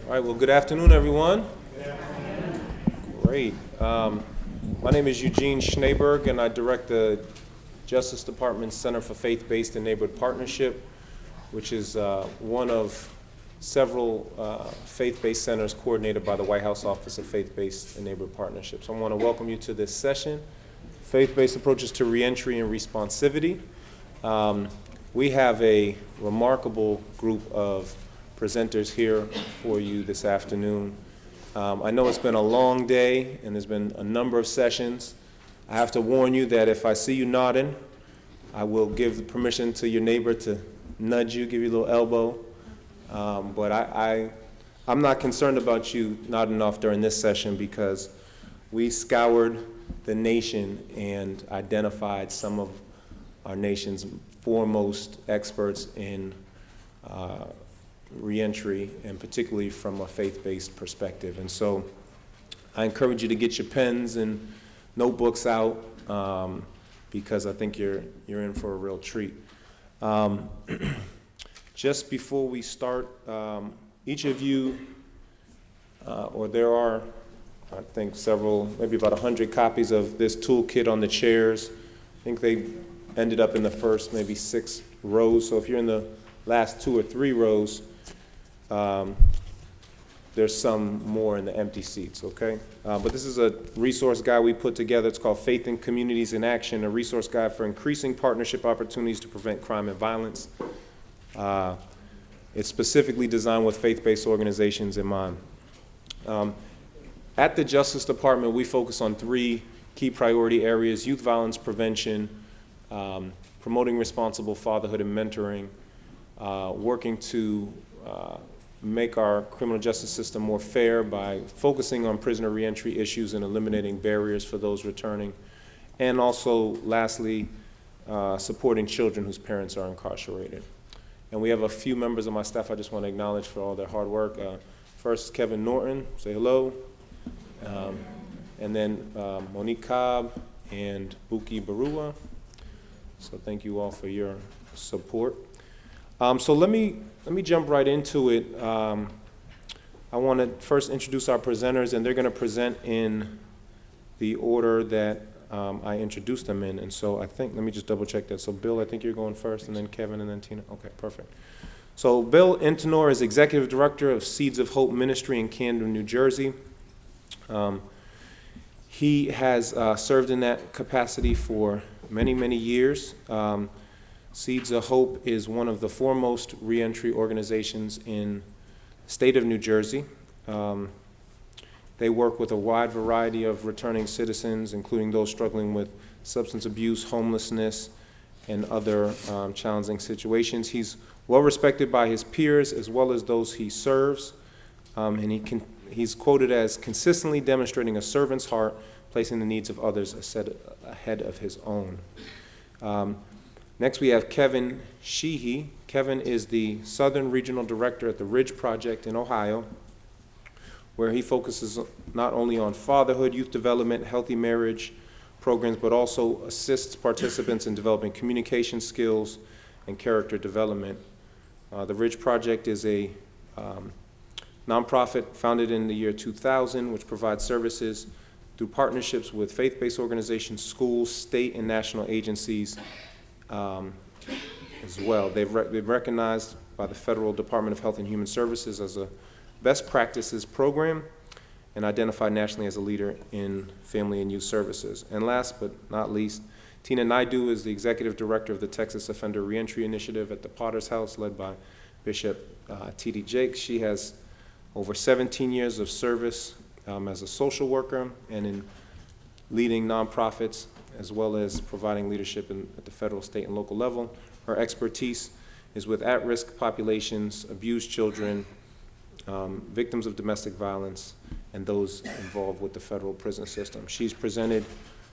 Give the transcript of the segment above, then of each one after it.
All right, well, good afternoon, everyone. Great. My name is Eugene Schneeberg, and I direct the Justice Department's Center for Faith-Based and Neighborhood Partnership, which is one of several faith-based centers coordinated by the White House Office of Faith-Based and Neighborhood Partnerships. I want to welcome you to this session, Faith-Based Approaches to Reentry and Responsivity. We have a remarkable group of presenters here for you this afternoon. I know it's been a long day and there's been a number of sessions. I have to warn you that if I see you nodding, I will give the permission to your neighbor to nudge you, give you a little elbow. But I'm not concerned about you nodding off during this session because we scoured the nation and identified some of our nation's foremost experts in reentry, and particularly from a faith-based perspective. And so I encourage you to get your pens and notebooks out because I think you're in for a real treat. Just before we start, each of you, or there are, I think several, maybe about 100 copies of this toolkit on the chairs. I think they ended up in the first maybe 6 rows. So if you're in the last 2 or 3 rows, there's some more in the empty seats, okay? But this is a resource guide we put together. It's called Faith in Communities in Action, a resource guide for increasing partnership opportunities to prevent crime and violence. It's specifically designed with faith-based organizations in mind. At the Justice Department, we focus on 3 key priority areas: youth violence prevention, promoting responsible fatherhood and mentoring, working to make our criminal justice system more fair by focusing on prisoner reentry issues and eliminating barriers for those returning, and also, lastly, supporting children whose parents are incarcerated. And we have a few members of my staff I just want to acknowledge for all their hard work. First, Kevin Norton, say hello. And then Monique Cobb and Buki Barua. So thank you all for your support. So let me jump right into it. I want to first introduce our presenters, and they're going to present in the order that I introduced them in. And so I think, let me just double check that. So Bill, I think you're going first, and then Kevin, and then Tina. Okay, perfect. So Bill Antinore is Executive Director of Seeds of Hope Ministry in Camden, New Jersey. He has served in that capacity for many, many years. Seeds of Hope is one of the foremost reentry organizations in the state of New Jersey. They work with a wide variety of returning citizens, including those struggling with substance abuse, homelessness, and other challenging situations. He's well respected by his peers as well as those he serves, and he's quoted as consistently demonstrating a servant's heart, placing the needs of others ahead of his own. Next, we have Kevin Shehee. Kevin is the Southern Regional Director at the Ridge Project in Ohio, where he focuses not only on fatherhood, youth development, healthy marriage programs, but also assists participants in developing communication skills and character development. The Ridge Project is a nonprofit founded in the year 2000, which provides services through partnerships with faith-based organizations, schools, state and national agencies, as well. They've been recognized by the Federal Department of Health and Human Services as a best practices program and identified nationally as a leader in family and youth services. And last but not least, Tina Naidoo is the Executive Director of the Texas Offender Reentry Initiative at the Potter's House, led by Bishop T.D. Jakes. She has over 17 years of service as a social worker and in leading nonprofits, as well as providing leadership at the federal, state, and local level. Her expertise is with at-risk populations, abused children, victims of domestic violence, and those involved with the federal prison system. She's presented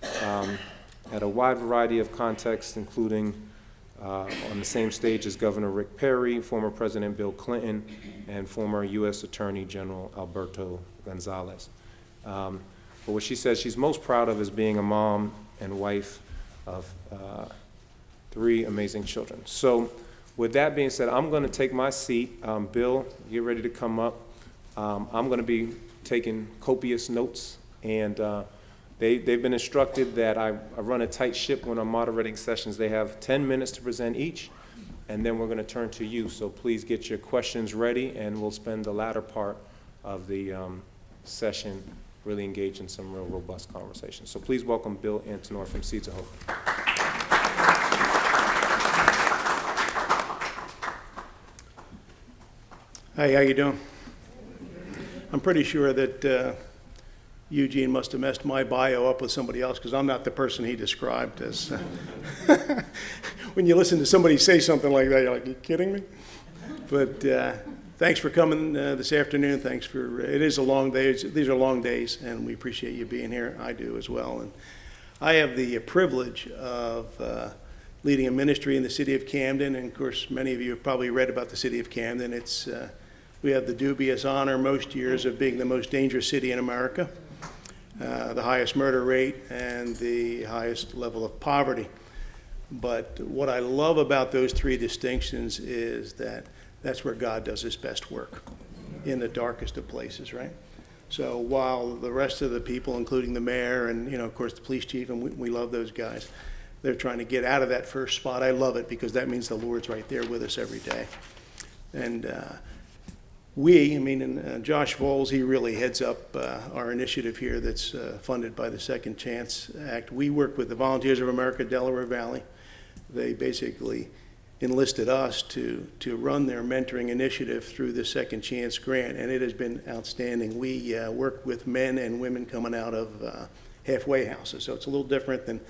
at a wide variety of contexts, including on the same stage as Governor Rick Perry, former President Bill Clinton, and former U.S. Attorney General Alberto Gonzalez. But what she says she's most proud of is being a mom and wife of 3 amazing children. So with that being said, I'm going to take my seat. Bill, get ready to come up. I'm going to be taking copious notes, and they've been instructed that I run a tight ship when I'm moderating sessions. They have 10 minutes to present each, and then we're going to turn to you. So please get your questions ready, and we'll spend the latter part of the session really engaged in some real robust conversation. So please welcome Bill Antinore from Seeds of Hope. Hi, how you doing? I'm pretty sure that Eugene must have messed my bio up with somebody else, because I'm not the person he described as. When you listen to somebody say something like that, you're like, are you kidding me? But thanks for coming this afternoon. Thanks for, it is a long day. These are long days, and we appreciate you being here. I do as well. And I have the privilege of leading a ministry in the city of Camden. And of course, many of you have probably read about the city of Camden. It's we have the dubious honor most years of being the most dangerous city in America, the highest murder rate, and the highest level of poverty. But what I love about those three distinctions is that that's where God does his best work, in the darkest of places, right? So while the rest of the people, including the mayor and, of course, the police chief, and we love those guys, they're trying to get out of that first spot. I love it, because that means the Lord's right there with us every day. And Josh Voles, he really heads up our initiative here that's funded by the Second Chance Act. We work with the Volunteers of America, Delaware Valley. They basically enlisted us to run their mentoring initiative through the Second Chance grant, and it has been outstanding. We work with men and women coming out of halfway houses, so it's a little different than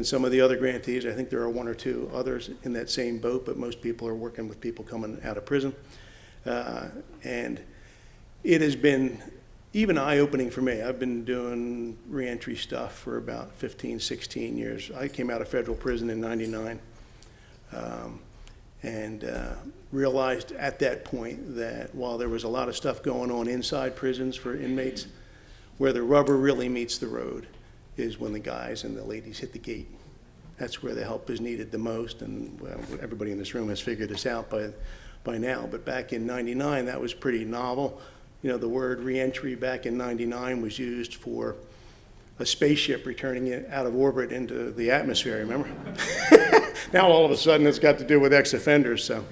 some of the other grantees. I think there are one or two others in that same boat, but most people are working with people coming out of prison. And it has been even eye-opening for me. I've been doing reentry stuff for about 15, 16 years. I came out of federal prison in '99 and realized at that point that while there was a lot of stuff going on inside prisons for inmates, where the rubber really meets the road is when the guys and the ladies hit the gate. That's where the help is needed the most, and well, everybody in this room has figured this out by now, but back in '99, that was pretty novel. The word reentry back in '99 was used for a spaceship returning it out of orbit into the atmosphere, remember? Now all of a sudden it's got to do with ex-offenders, so.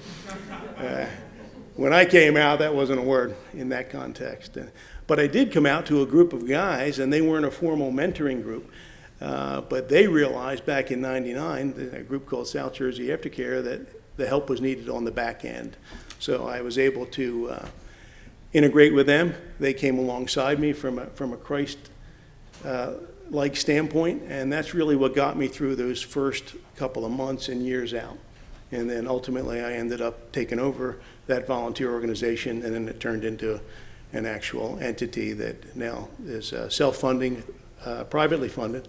When I came out, that wasn't a word in that context. But I did come out to a group of guys, and they weren't a formal mentoring group, but they realized back in '99, a group called South Jersey Aftercare, that the help was needed on the back end. So I was able to integrate with them. They came alongside me from a Christ-like standpoint, and that's really what got me through those first couple of months and years out. And then ultimately I ended up taking over that volunteer organization, and then it turned into an actual entity that now is self-funding, privately funded,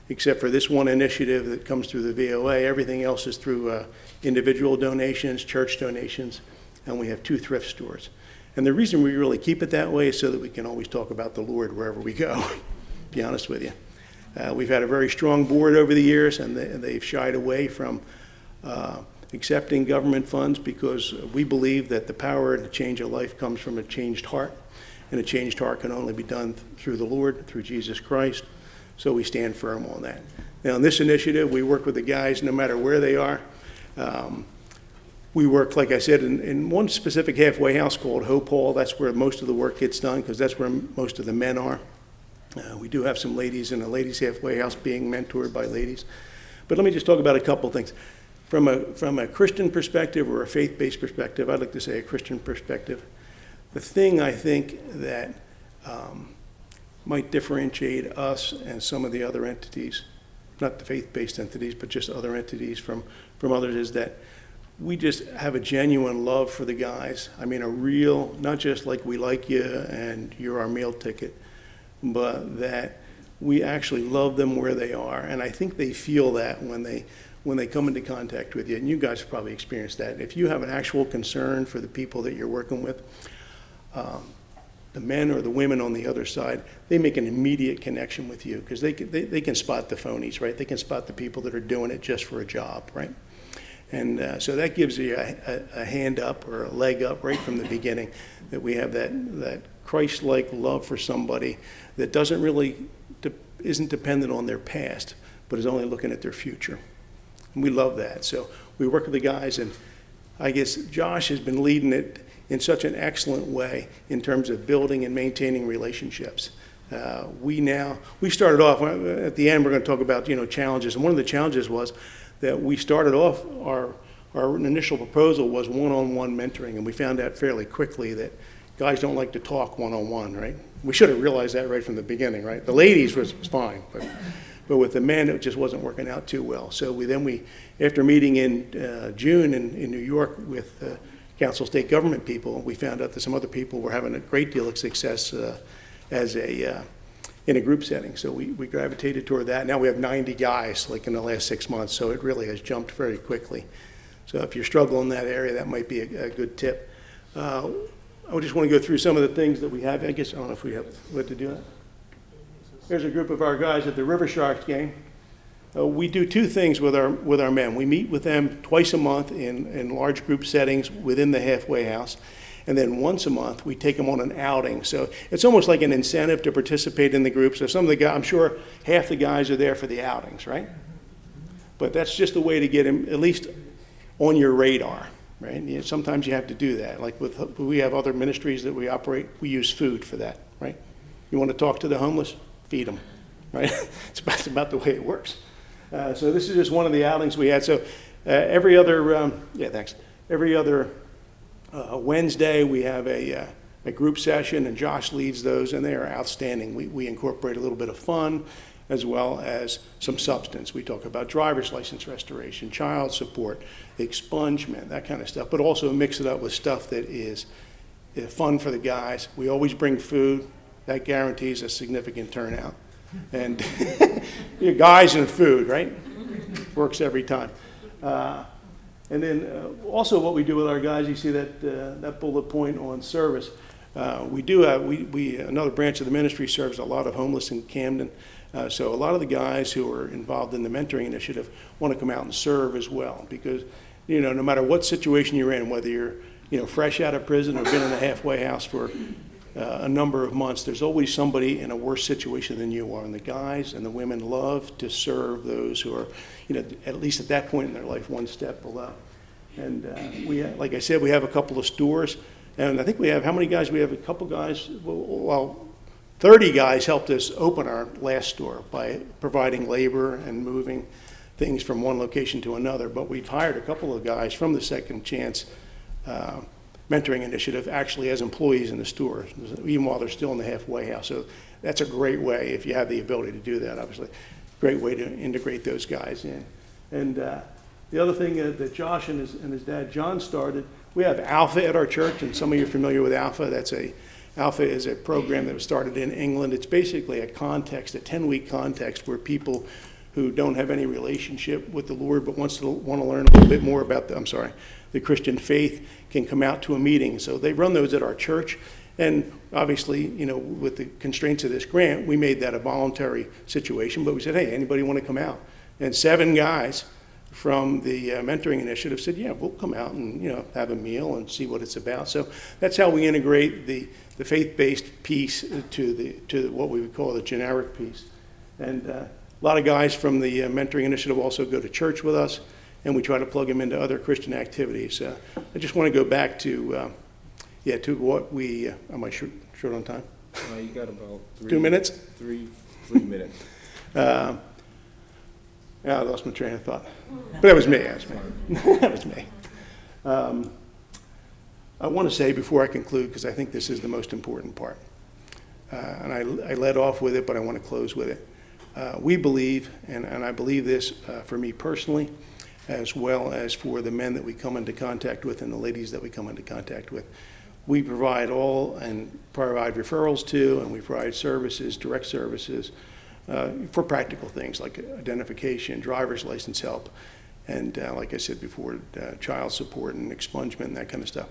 except for this one initiative that comes through the VOA. Everything else is through individual donations, church donations, and we have 2 thrift stores. And the reason we really keep it that way is so that we can always talk about the Lord wherever we go, to be honest with you. We've had a very strong board over the years, and they've shied away from accepting government funds, because we believe that the power to change a life comes from a changed heart, and a changed heart can only be done through the Lord, through Jesus Christ. So we stand firm on that. Now, in this initiative, we work with the guys no matter where they are. We work, like I said, in one specific halfway house called Hope Hall. That's where most of the work gets done, because that's where most of the men are. We do have some ladies in a ladies' halfway house being mentored by ladies. But let me just talk about a couple things. From a Christian perspective, or a faith-based perspective, I'd like to say a Christian perspective, the thing I think that might differentiate us and some of the other entities, not the faith-based entities, but just other entities from others, is that we just have a genuine love for the guys. I mean, a real, not just like we like you and you're our meal ticket, but that we actually love them where they are. And I think they feel that when they come into contact with you, and you guys have probably experienced that. If you have an actual concern for the people that you're working with, the men or the women on the other side, they make an immediate connection with you, because they can spot the phonies, right? They can spot the people that are doing it just for a job, right? And so that gives you a hand up or a leg up right from the beginning, that we have that Christ-like love for somebody that doesn't really, isn't dependent on their past, but is only looking at their future. And we love that. So we work with the guys, and I guess Josh has been leading it in such an excellent way in terms of building and maintaining relationships. We started off, at the end we're going to talk about, challenges, and one of the challenges was that we started off, our initial proposal was one-on-one mentoring, and we found out fairly quickly that guys don't like to talk one-on-one, right? We should have realized that right from the beginning, right? The ladies was fine, but with the men, it just wasn't working out too well. So we after meeting in June in New York with Council State Government people, we found out that some other people were having a great deal of success in a group setting. So we gravitated toward that. Now we have 90 guys, like in the last 6 months, so it really has jumped very quickly. So if you're struggling in that area, that might be a good tip. I just want to go through some of the things that we have. I don't know if we have what to do that. There's a group of our guys at the River Sharks game. We do two things with our men. We meet with them twice a month in large group settings within the halfway house. And then once a month, we take them on an outing. So it's almost like an incentive to participate in the group. So some of the guys, I'm sure half the guys are there for the outings, right? But that's just a way to get them at least on your radar, right? Sometimes you have to do that. Like we have other ministries that we operate, we use food for that, right? You want to talk to the homeless? Feed them, right? It's about the way it works. So this is just one of the outings we had. So every other, every other Wednesday we have a group session, and Josh leads those, and they are outstanding. We incorporate a little bit of fun as well as some substance. We talk about driver's license restoration, child support, expungement, that kind of stuff, but also mix it up with stuff that is fun for the guys. We always bring food. That guarantees a significant turnout. And guys and food, right? Works every time. And then also what we do with our guys, you see that bullet point on service. We do have, another branch of the ministry serves a lot of homeless in Camden. So a lot of the guys who are involved in the mentoring initiative want to come out and serve as well, because no matter what situation you're in, whether you're fresh out of prison or been in the halfway house for a number of months, there's always somebody in a worse situation than you are. And the guys and the women love to serve those who are, at least at that point in their life, one step below. And like I said, we have a couple of stores. And I think we have, how many guys? We have a couple guys, 30 guys helped us open our last store by providing labor and moving things from one location to another. But we've hired a couple of guys from the Second Chance mentoring initiative actually as employees in the store, even while they're still in the halfway house. So that's a great way, if you have the ability to do that, obviously, great way to integrate those guys in. And the other thing that Josh and his dad John started, we have Alpha at our church, and some of you are familiar with Alpha. Alpha is a program that was started in England. It's basically a 10-week context where people who don't have any relationship with the Lord but want to learn a little bit more about the Christian faith can come out to a meeting. So they run those at our church. And obviously, with the constraints of this grant, we made that a voluntary situation. But we said, hey, anybody want to come out? And 7 guys from the mentoring initiative said, yeah, we'll come out and have a meal and see what it's about. So that's how we integrate the faith-based piece to what we would call the generic piece. And a lot of guys from the mentoring initiative also go to church with us, and we try to plug them into other Christian activities. I just want to go back to what we, am I short on time? You got about 2 minutes? Three minutes. I lost my train of thought. But that was me. That was me. I want to say before I conclude, because I think this is the most important part, and I led off with it, but I want to close with it. We believe, and I believe this for me personally, as well as for the men that we come into contact with and the ladies that we come into contact with. We provide referrals to, and we provide services, direct services, for practical things like identification, driver's license help, and like I said before, child support and expungement and that kind of stuff.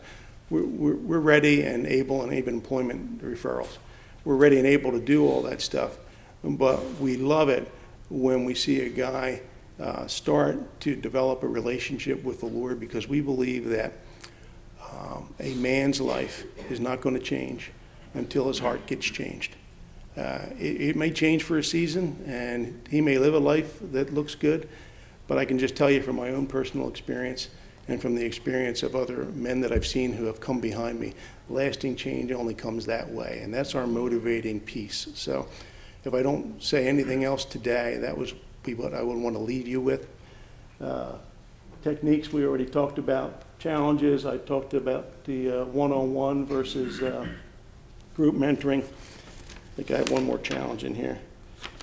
We're ready and able, and even employment referrals. We're ready and able to do all that stuff, but we love it when we see a guy start to develop a relationship with the Lord, because we believe that a man's life is not going to change until his heart gets changed. It may change for a season, and he may live a life that looks good, but I can just tell you from my own personal experience and from the experience of other men that I've seen who have come behind me, lasting change only comes that way, and that's our motivating piece. So if I don't say anything else today, that would be what I would want to leave you with. Techniques we already talked about. Challenges, I talked about the one-on-one versus group mentoring. I think I have one more challenge in here.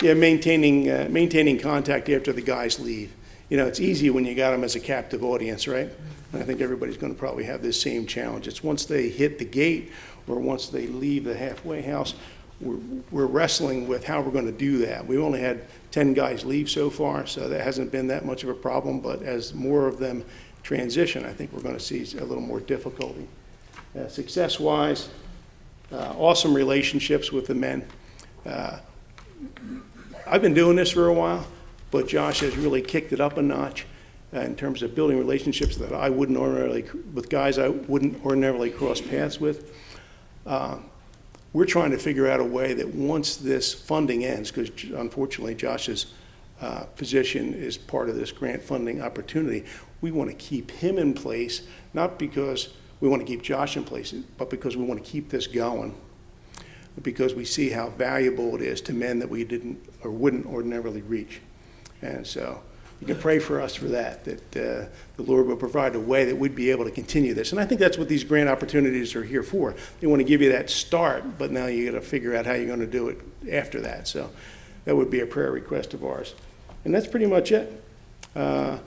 Yeah, maintaining contact after the guys leave. You know, it's easy when you got them as a captive audience, right? And I think everybody's going to probably have this same challenge. It's once they hit the gate or once they leave the halfway house, we're wrestling with how we're going to do that. We've only had 10 guys leave so far, so that hasn't been that much of a problem, but as more of them transition, I think we're going to see a little more difficulty. Success-wise, awesome relationships with the men. I've been doing this for a while, but Josh has really kicked it up a notch in terms of building relationships that I wouldn't ordinarily, with guys I wouldn't ordinarily cross paths with. We're trying to figure out a way that once this funding ends, because unfortunately Josh's position is part of this grant funding opportunity, we want to keep him in place, not because we want to keep Josh in place, but because we want to keep this going, because we see how valuable it is to men that we didn't or wouldn't ordinarily reach. And so you can pray for us for that the Lord will provide a way that we'd be able to continue this. And I think that's what these grant opportunities are here for. They want to give you that start, but now you got to figure out how you're going to do it after that. So that would be a prayer request of ours. And that's pretty much it. I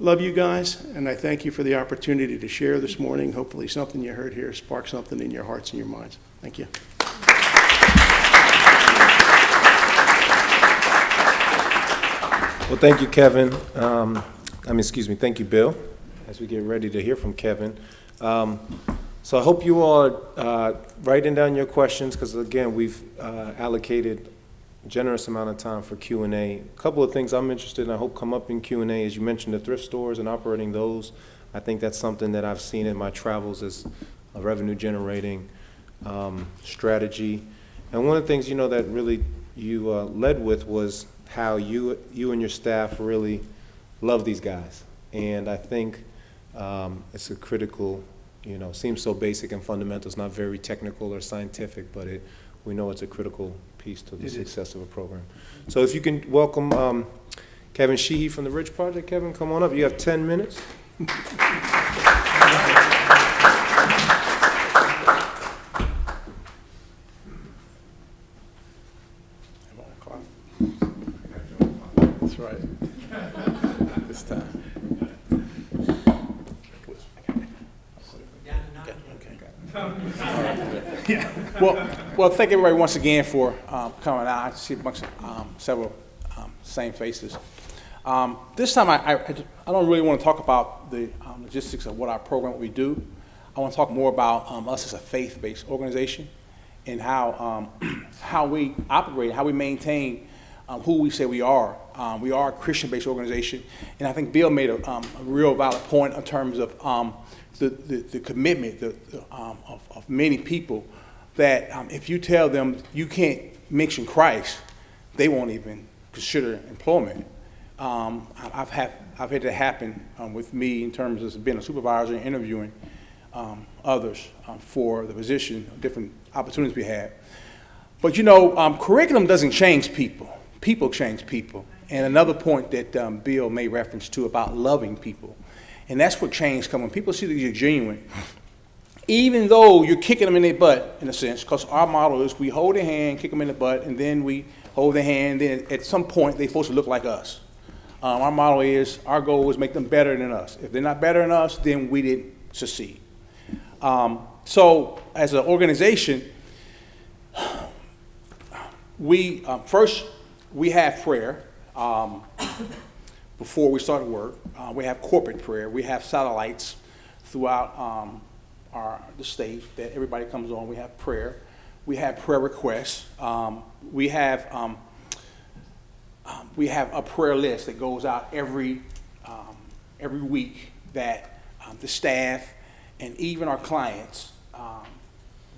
love you guys, and I thank you for the opportunity to share this morning. Hopefully something you heard here sparks something in your hearts and your minds. Thank you. Well, thank you, Kevin. Thank you, Bill, as we get ready to hear from Kevin. So I hope you all are writing down your questions, because again, we've allocated a generous amount of time for Q&A. A couple of things I'm interested in, I hope come up in Q&A, as you mentioned the thrift stores and operating those. I think that's something that I've seen in my travels as a revenue generating strategy. And one of the things, that really you led with was how you and your staff really love these guys. And I think it's a critical, seems so basic and fundamental. It's not very technical or scientific, but we know it's a critical piece to the success of a program. So if you can welcome Kevin Shehee from the Ridge Project. Kevin, come on up. You have 10 minutes. That's right. This time. Yeah. Well, thank everybody once again for coming out. I see a bunch of several same faces. This time, I don't really want to talk about the logistics of what our program, what we do. I want to talk more about us as a faith-based organization and how we operate, how we maintain who we say we are. We are a Christian-based organization, and I think Bill made a real valid point in terms of the commitment of many people that if you tell them you can't mention Christ, they won't even consider employment. I've had that happen with me in terms of being a supervisor and interviewing others for the position, different opportunities we have. But curriculum doesn't change people. People change people. And another point that Bill made reference to about loving people. And that's what change comes when people see that you're genuine. Even though you're kicking them in their butt, in a sense, because our model is we hold their hand, kick them in the butt, and then we hold their hand, then at some point they're supposed to look like us. Our model is, our goal is make them better than us. If they're not better than us, then we didn't succeed. So as an organization, we have prayer before we start work. We have corporate prayer. We have satellites throughout the state that everybody comes on. We have prayer. We have prayer requests. We have we have a prayer list that goes out every week that the staff and even our clients,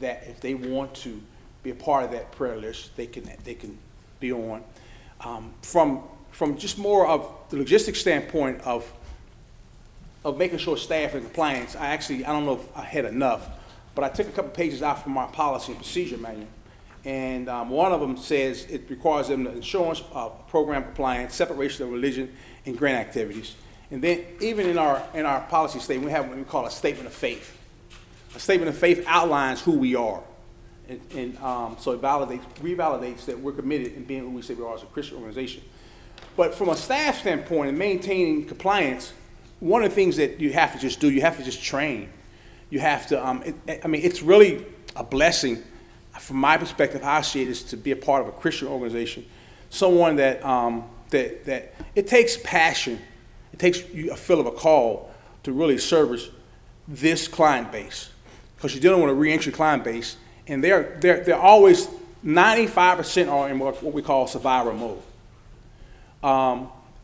that if they want to be a part of that prayer list, they can be on. From just more of the logistics standpoint of making sure staff and compliance, I don't know if I had enough, but I took a couple pages out from our policy and procedure manual. And one of them says it requires them the insurance, program compliance, separation of religion, and grant activities. And then even in our policy statement, we have what we call a statement of faith. A statement of faith outlines who we are. And so it revalidates that we're committed in being who we say we are as a Christian organization. But from a staff standpoint and maintaining compliance, one of the things that you have to just do, you have to just train. You have to, it's really a blessing, from my perspective, how I see it, is to be a part of a Christian organization. Someone that it takes passion, it takes you a feel of a call to really service this client base. Because you're dealing with a reentry client base, and they're always 95% are in what we call survivor mode.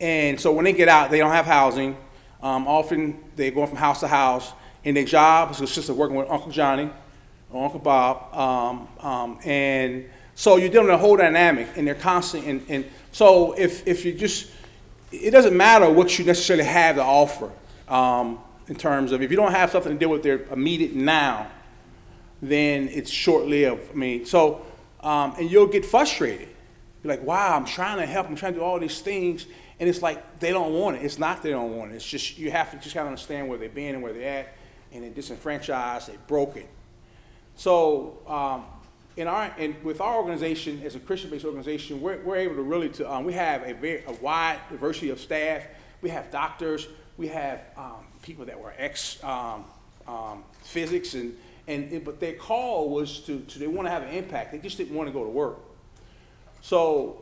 And so when they get out, they don't have housing. Often they're going from house to house, and their job is consist of working with Uncle Johnny or Uncle Bob. And so you're dealing with a whole dynamic, and they're constant. And so if you just, it doesn't matter what you necessarily have to offer in terms of, if you don't have something to deal with their immediate now, then it's short-lived. And you'll get frustrated. You're like, wow, I'm trying to help, I'm trying to do all these things, and it's like they don't want it. It's not they don't want it. It's just, you have to just kind of understand where they've been and where they're at, and they're disenfranchised, they're broken. So with our organization, as a Christian-based organization, we're able to really, we have a wide diversity of staff. We have doctors, we have people that were physics, but their call was they want to have an impact. They just didn't want to go to work. So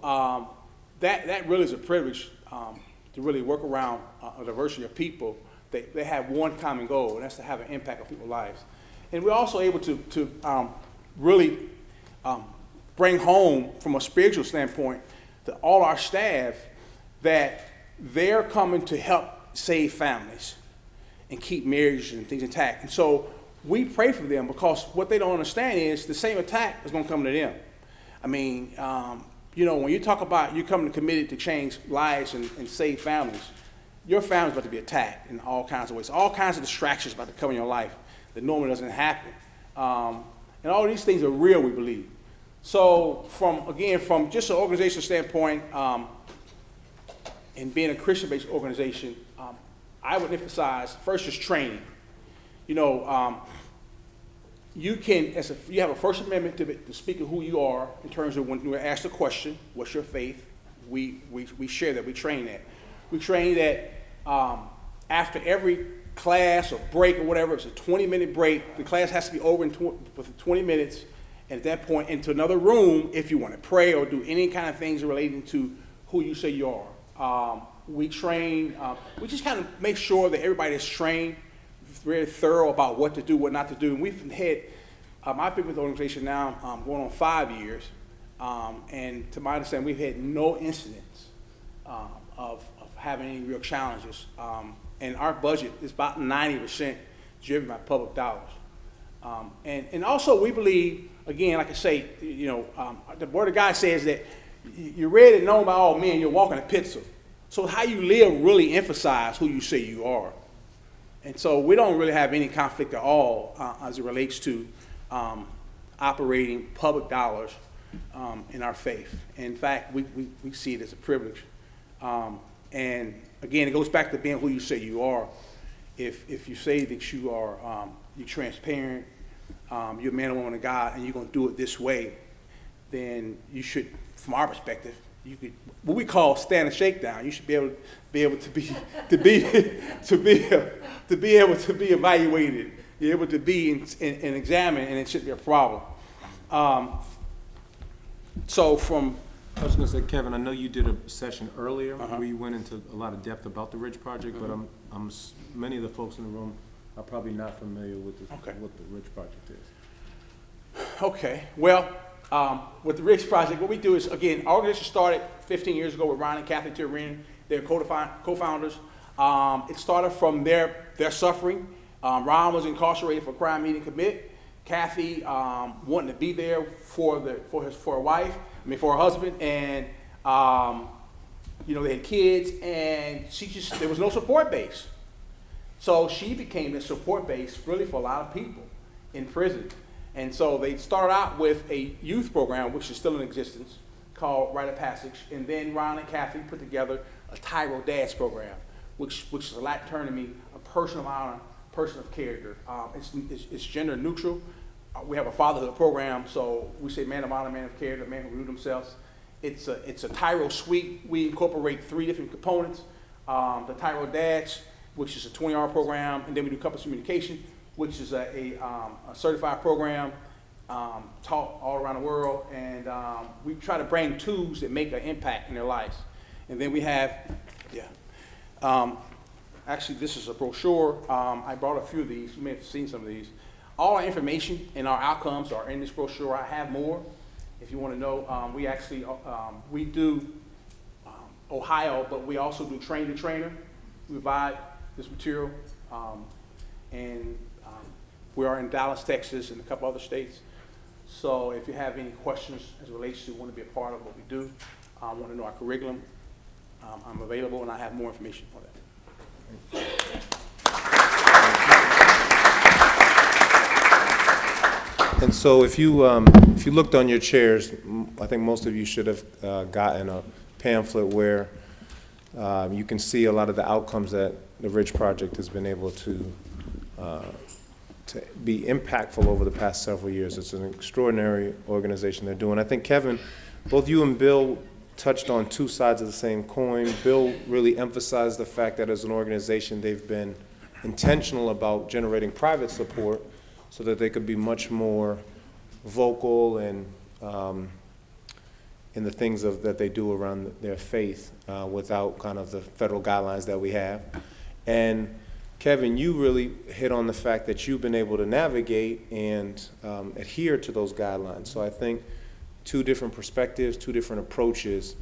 that really is a privilege to really work around a diversity of people. They have one common goal, and that's to have an impact on people's lives. And we're also able to really bring home, from a spiritual standpoint, to all our staff that they're coming to help save families and keep marriages and things intact. And so we pray for them, because what they don't understand is the same attack is going to come to them. When you talk about you coming committed to change lives and save families, your family's about to be attacked in all kinds of ways. All kinds of distractions about to come in your life that normally doesn't happen. And all these things are real, we believe. So from just an organizational standpoint, and being a Christian-based organization, I would emphasize first is training. You have a First Amendment to speak of who you are in terms of when we're asked a question, what's your faith? We share that, we train that. We train that after every class or break or whatever, it's a 20-minute break. The class has to be over within 20 minutes, and at that point into another room if you want to pray or do any kind of things relating to who you say you are. We train, we just kind of make sure that everybody is trained, very thorough about what to do, what not to do. And we've had, I've been with the organization now going on 5 years, and to my understanding, we've had no incidents of having any real challenges. And our budget is about 90% driven by public dollars. And also we believe, again, like I say, the Word of God says that you're read and known by all men, you're walking a pistol. So how you live really emphasize who you say you are. And so we don't really have any conflict at all as it relates to operating public dollars in our faith. In fact, we see it as a privilege. And again, it goes back to being who you say you are. If you say that you are you're transparent, you're a man or woman of God, and you're going to do it this way, then you should, from our perspective, you could, what we call stand and shakedown. You should be able to be able to be evaluated, be able to be and examined, and it shouldn't be a problem. So from I was going to say, Kevin, I know you did a session earlier where you went into a lot of depth about the Ridge Project, but many of the folks in the room are probably not familiar with what the Ridge Project is. Okay, well, With the Ridge Project, what we do is, again, our organization started 15 years ago with Ron and Kathy Turine. They're co-founders. It started from their suffering. Ron was incarcerated for a crime he didn't commit. Kathy wanting to be there for her wife, for her husband, and they had kids, and there was no support base. So she became the support base really for a lot of people in prison. And so they started out with a youth program, which is still in existence, called Rite of Passage. And then Ron and Kathy put together a Tyro Dads program, which is a Latin term to me, a person of honor, person of character. It's gender neutral. We have a fatherhood program, so we say man of honor, man of character, man who renewed themselves. It's a Tyro suite. We incorporate 3 different components. The Tyro Dads, which is a 20-hour program, and then we do couples communication, which is a certified program taught all around the world, and we try to bring tools that make an impact in their lives. And then we have, actually this is a brochure. I brought a few of these. You may have seen some of these. All our information and our outcomes are in this brochure. I have more if you want to know. We actually, we do Ohio, but we also do train the trainer. We provide this material, and we are in Dallas, Texas, and a couple other states. So if you have any questions as it relates to want to be a part of what we do, want to know our curriculum, I'm available, and I have more information on that. And so if you looked on your chairs, I think most of you should have gotten a pamphlet where you can see a lot of the outcomes that the Ridge Project has been able to be impactful over the past several years. It's an extraordinary organization they're doing. I think, Kevin, both you and Bill touched on 2 sides of the same coin. Bill really emphasized the fact that as an organization they've been intentional about generating private support so that they could be much more vocal and in the things that they do around their faith without kind of the federal guidelines that we have. And Kevin, you really hit on the fact that you've been able to navigate and adhere to those guidelines. So I think 2 different perspectives, 2 different approaches.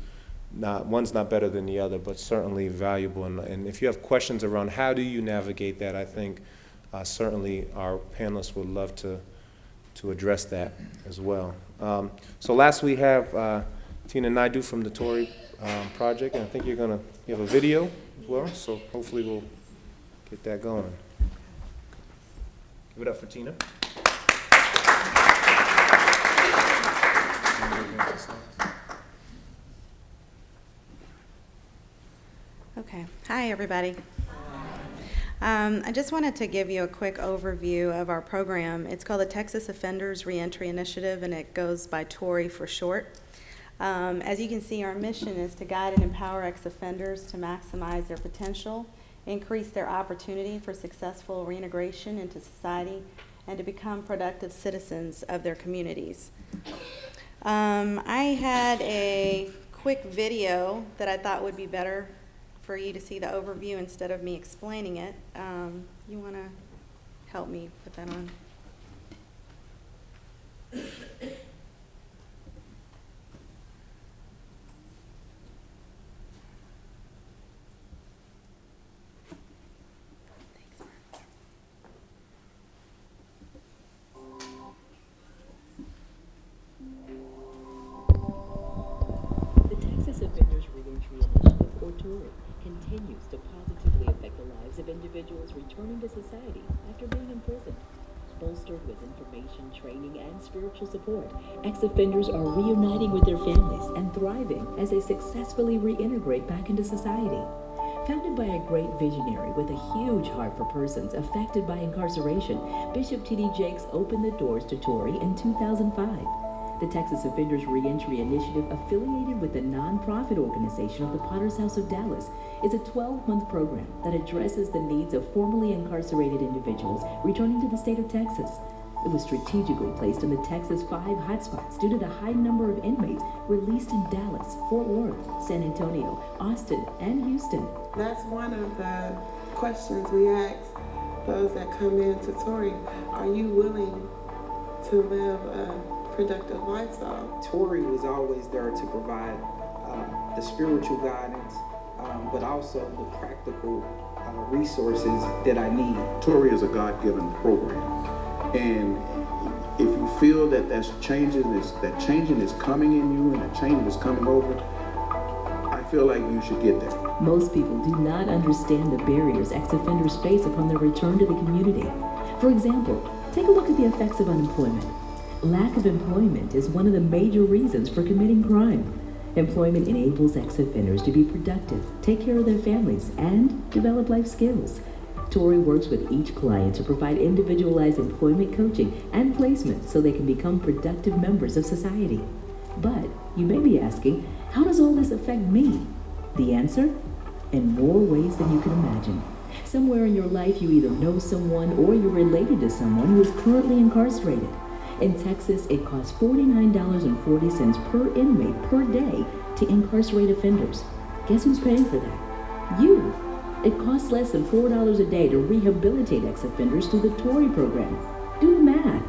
One's not better than the other, but certainly valuable. And if you have questions around how do you navigate that, I think certainly our panelists would love to address that as well. So last we have Tina Naidoo from the Tory Project, and I think you have a video as well, so hopefully we'll get that going. Give it up for Tina. Okay. Hi, everybody. I just wanted to give you a quick overview of our program. It's called the Texas Offenders Reentry Initiative, and it goes by Tory for short. As you can see, our mission is to guide and empower ex-offenders to maximize their potential, increase their opportunity for successful reintegration into society, and to become productive citizens of their communities. I had a quick video that I thought would be better for you to see the overview instead of me explaining it. You want to help me put that on? The Texas Offenders Reentry Initiative, or TORI, continues to positively affect the lives of individuals returning to society after being imprisoned. Bolstered with information, training, and spiritual support, ex-offenders are reuniting with their families and thriving as they successfully reintegrate back into society. Founded by a great visionary with a huge heart for persons affected by incarceration, Bishop T.D. Jakes opened the doors to TORI in 2005. The Texas Offenders Reentry Initiative, affiliated with the nonprofit organization of the Potter's House of Dallas, is a 12-month program that addresses the needs of formerly incarcerated individuals returning to the state of Texas. It was strategically placed in the Texas 5 hotspots due to the high number of inmates released in Dallas, Fort Worth, San Antonio, Austin, and Houston. That's one of the questions we ask those that come in to TORI. Are you willing to live a productive lifestyle. Tori was always there to provide the spiritual guidance, but also the practical resources that I need. Tori is a God-given program, and if you feel that that changing is coming in you and that change is coming over, I feel like you should get there. Most people do not understand the barriers ex-offenders face upon their return to the community. For example, take a look at the effects of unemployment. Lack of employment is one of the major reasons for committing crime. Employment enables ex-offenders to be productive, take care of their families, and develop life skills. Tori works with each client to provide individualized employment coaching and placement so they can become productive members of society. But you may be asking, how does all this affect me? The answer? In more ways than you can imagine. Somewhere in your life you either know someone or you're related to someone who is currently incarcerated. In Texas, it costs $49.40 per inmate per day to incarcerate offenders. Guess who's paying for that? You. It costs less than $4 a day to rehabilitate ex-offenders through the Tori program. Do the math.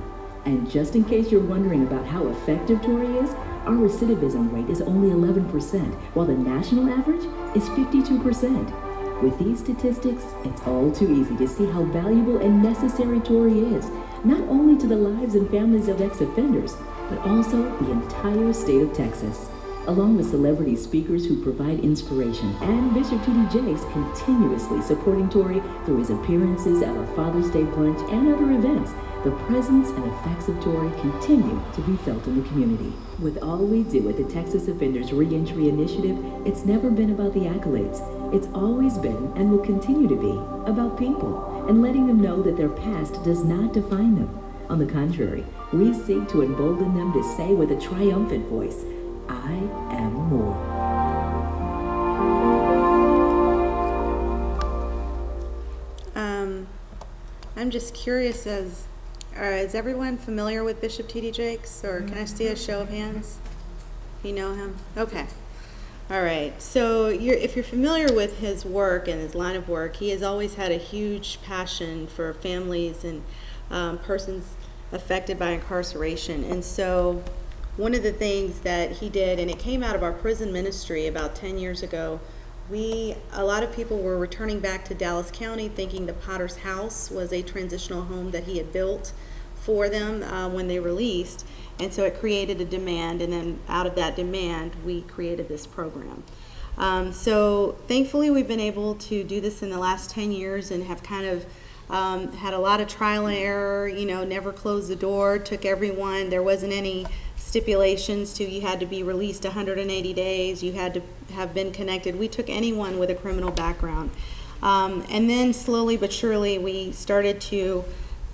And just in case you're wondering about how effective Tori is, our recidivism rate is only 11%, while the national average is 52%. With these statistics, it's all too easy to see how valuable and necessary Tori is, not only to the lives and families of ex-offenders, but also the entire state of Texas. Along with celebrity speakers who provide inspiration and Bishop T.D. Jakes continuously supporting Tori through his appearances at our Father's Day brunch and other events, the presence and effects of Tori continue to be felt in the community. With all we do at the Texas Offenders Reentry Initiative, it's never been about the accolades. It's always been and will continue to be about people and letting them know that their past does not define them. On the contrary, we seek to embolden them to say with a triumphant voice, I am more. I'm just curious, is everyone familiar with Bishop T.D. Jakes, or can I see a show of hands? You know him? Okay. All right. So if you're familiar with his work and his line of work, he has always had a huge passion for families and persons affected by incarceration. And so one of the things that he did, and it came out of our prison ministry about 10 years ago, a lot of people were returning back to Dallas County thinking the Potter's House was a transitional home that he had built for them when they released. And so it created a demand, and then out of that demand, we created this program. So thankfully, we've been able to do this in the last 10 years and have kind of had a lot of trial and error, never closed the door, took everyone. There wasn't any stipulations to you had to be released 180 days, you had to have been connected. We took anyone with a criminal background. And then slowly but surely, we started to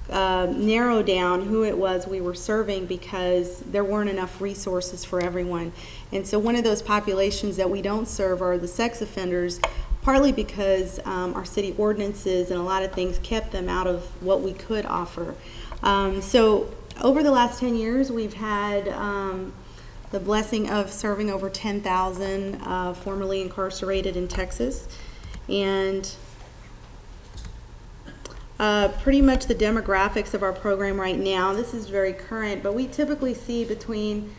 narrow down who it was we were serving because there weren't enough resources for everyone. And so one of those populations that we don't serve are the sex offenders, partly because our city ordinances and a lot of things kept them out of what we could offer. So over the last 10 years, we've had the blessing of serving over 10,000 formerly incarcerated in Texas. And pretty much the demographics of our program right now, this is very current, but we typically see between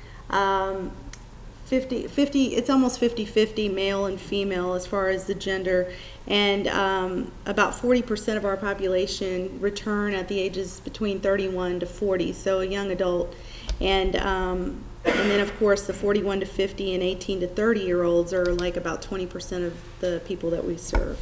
50, it's almost 50-50 male and female as far as the gender, and about 40% of our population return at the ages between 31 to 40, so a young adult, and then of course the 41 to 50 and 18 to 30 year olds are like about 20% of the people that we serve.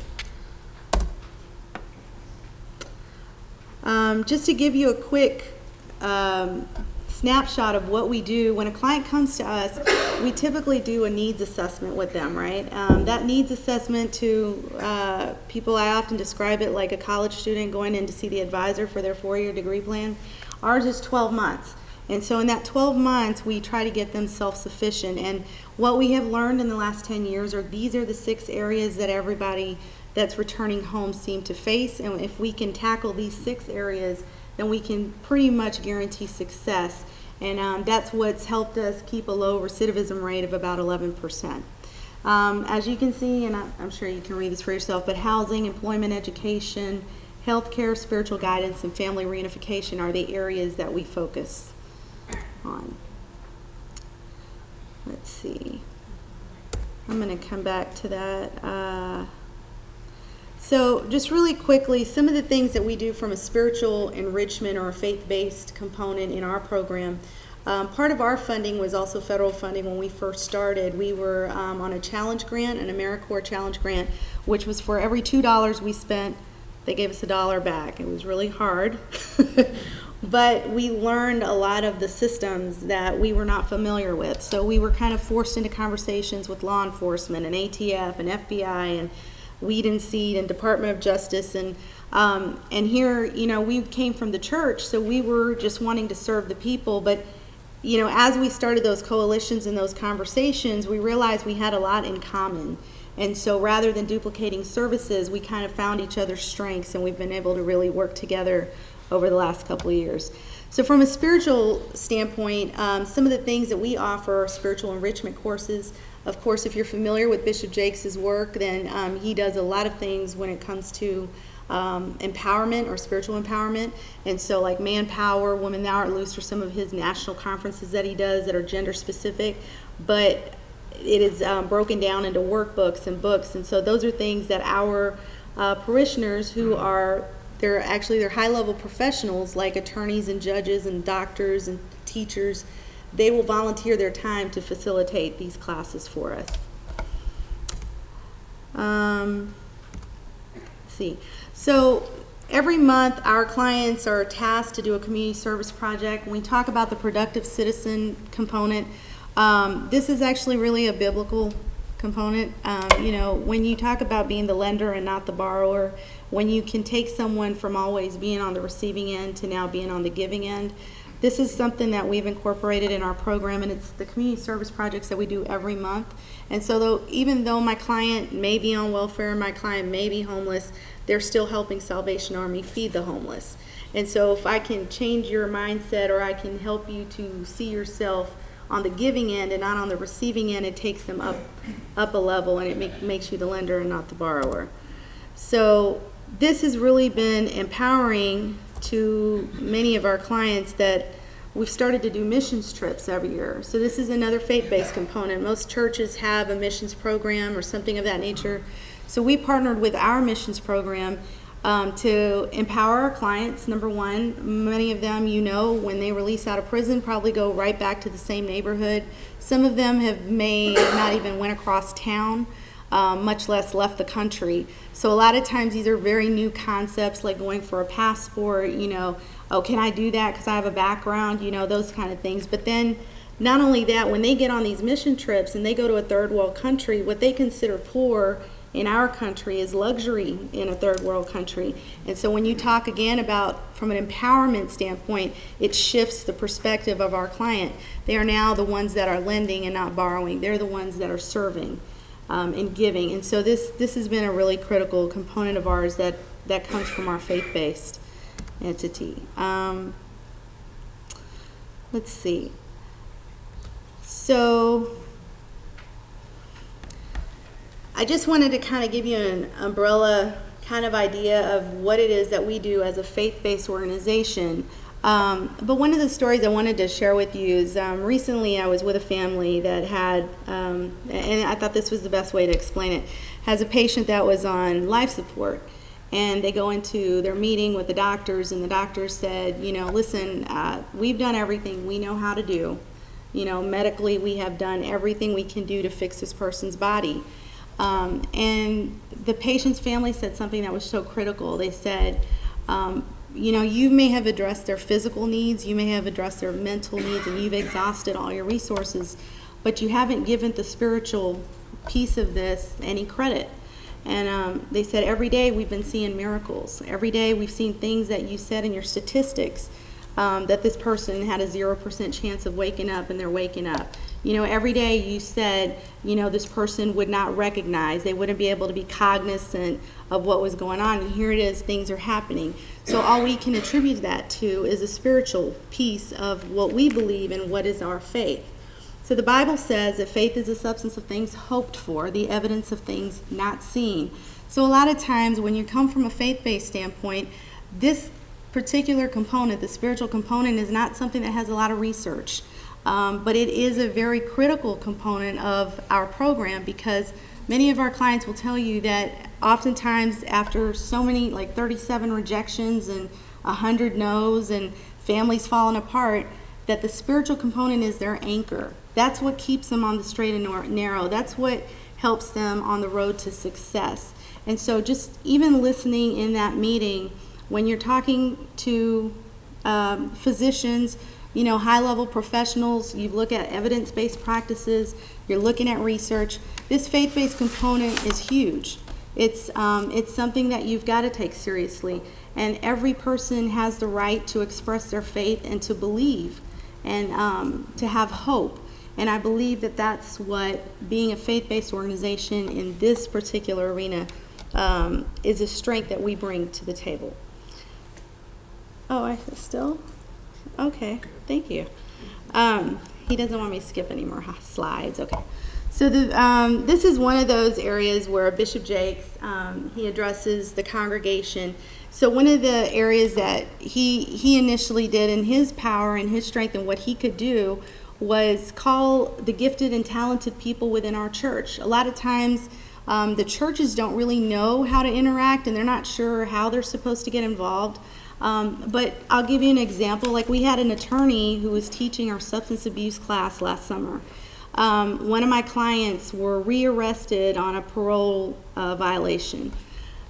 Just to give you a quick snapshot of what we do, when a client comes to us, we typically do a needs assessment with them, right? That needs assessment to people, I often describe it like a college student going in to see the advisor for their 4-year degree plan. Ours is 12 months. And so in that 12 months, we try to get them self-sufficient. And what we have learned in the last 10 years are these are the 6 areas that everybody that's returning home seem to face. And if we can tackle these 6 areas, then we can pretty much guarantee success. And that's what's helped us keep a low recidivism rate of about 11%. As you can see, and I'm sure you can read this for yourself, but housing, employment, education, healthcare, spiritual guidance, and family reunification are the areas that we focus. on. Let's see. I'm going to come back to that. So just really quickly, some of the things that we do from a spiritual enrichment or a faith-based component in our program. Part of our funding was also federal funding when we first started. We were on a challenge grant, an AmeriCorps challenge grant, which was for every $2 we spent, they gave us $1 back. It was really hard. But we learned a lot of the systems that we were not familiar with. So we were kind of forced into conversations with law enforcement and ATF and FBI and Weed and Seed and Department of Justice. And here, you know, we came from the church, so we were just wanting to serve the people. But, you know, as we started those coalitions and those conversations, we realized we had a lot in common. And so rather than duplicating services, we kind of found each other's strengths, and we've been able to really work together over the last couple of years. So from a spiritual standpoint, some of the things that we offer are spiritual enrichment courses. Of course, if you're familiar with Bishop Jakes' work, then he does a lot of things when it comes to empowerment or spiritual empowerment. And so like Manpower, Women Thou Art Loose are some of his national conferences that he does that are gender specific. But it is broken down into workbooks and books. And so those are things that our parishioners who are they're high-level professionals like attorneys and judges and doctors and teachers. They will volunteer their time to facilitate these classes for us. Let's see. So every month our clients are tasked to do a community service project. When we talk about the productive citizen component, this is actually really a biblical component. You know, when you talk about being the lender and not the borrower, when you can take someone from always being on the receiving end to now being on the giving end, this is something that we've incorporated in our program, and it's the community service projects that we do every month. And so even though my client may be on welfare, my client may be homeless, they're still helping Salvation Army feed the homeless. And so if I can change your mindset, or I can help you to see yourself on the giving end and not on the receiving end, it takes them up a level, and it makes you the lender and not the borrower. So this has really been empowering to many of our clients that we've started to do missions trips every year. So this is another faith-based component. Most churches have a missions program or something of that nature. So we partnered with our missions program to empower our clients. Number one, many of them, you know, when they release out of prison, probably go right back to the same neighborhood. Some of them may not even went across town, much less left the country. So a lot of times these are very new concepts, like going for a passport, you know, oh, can I do that because I have a background, you know, those kind of things. But then not only that, when they get on these mission trips and they go to a third world country, what they consider poor in our country is luxury in a third world country. And so when you talk again about from an empowerment standpoint, it shifts the perspective of our client. They are now the ones that are lending and not borrowing. They're the ones that are serving and giving. And so this has been a really critical component of ours that comes from our faith-based entity. Let's see. So I just wanted to kind of give you an umbrella kind of idea of what it is that we do as a faith-based organization. But one of the stories I wanted to share with you is recently I was with a family that had, and I thought this was the best way to explain it, has a patient that was on life support. And they go into their meeting with the doctors, and the doctors said, you know, listen, we've done everything we know how to do. You know, medically we have done everything we can do to fix this person's body. And the patient's family said something that was so critical. They said, you know, you may have addressed their physical needs, you may have addressed their mental needs, and you've exhausted all your resources, but you haven't given the spiritual piece of this any credit. And they said every day we've been seeing miracles. Every day we've seen things that you said in your statistics, that this person had a 0% chance of waking up, and they're waking up. You know, every day you said, you know, this person would not recognize, they wouldn't be able to be cognizant of what was going on, and here it is, things are happening. So all we can attribute that to is a spiritual piece of what we believe and what is our faith. So the Bible says that faith is the substance of things hoped for, the evidence of things not seen. So a lot of times when you come from a faith-based standpoint, this particular component, the spiritual component, is not something that has a lot of research. but it is a very critical component of our program, because many of our clients will tell you that oftentimes after so many, like 37 rejections and 100 no's and families falling apart, that the spiritual component is their anchor. That's what keeps them on the straight and narrow. That's what helps them on the road to success. And so just even listening in that meeting, when you're talking to physicians, you know, high-level professionals, you look at evidence-based practices, you're looking at research, this faith-based component is huge. It's something that you've got to take seriously. And every person has the right to express their faith and to believe and to have hope. And I believe that that's what being a faith-based organization in this particular arena is a strength that we bring to the table. Oh, I still? Okay, thank you. He doesn't want me to skip any more slides. Okay. So this is one of those areas where Bishop Jakes, he addresses the congregation. So one of the areas that he initially did in his power and his strength and what he could do was call the gifted and talented people within our church. A lot of times the churches don't really know how to interact, and they're not sure how they're supposed to get involved. But I'll give you an example. Like, we had an attorney who was teaching our substance abuse class last summer. One of my clients were rearrested on a parole violation.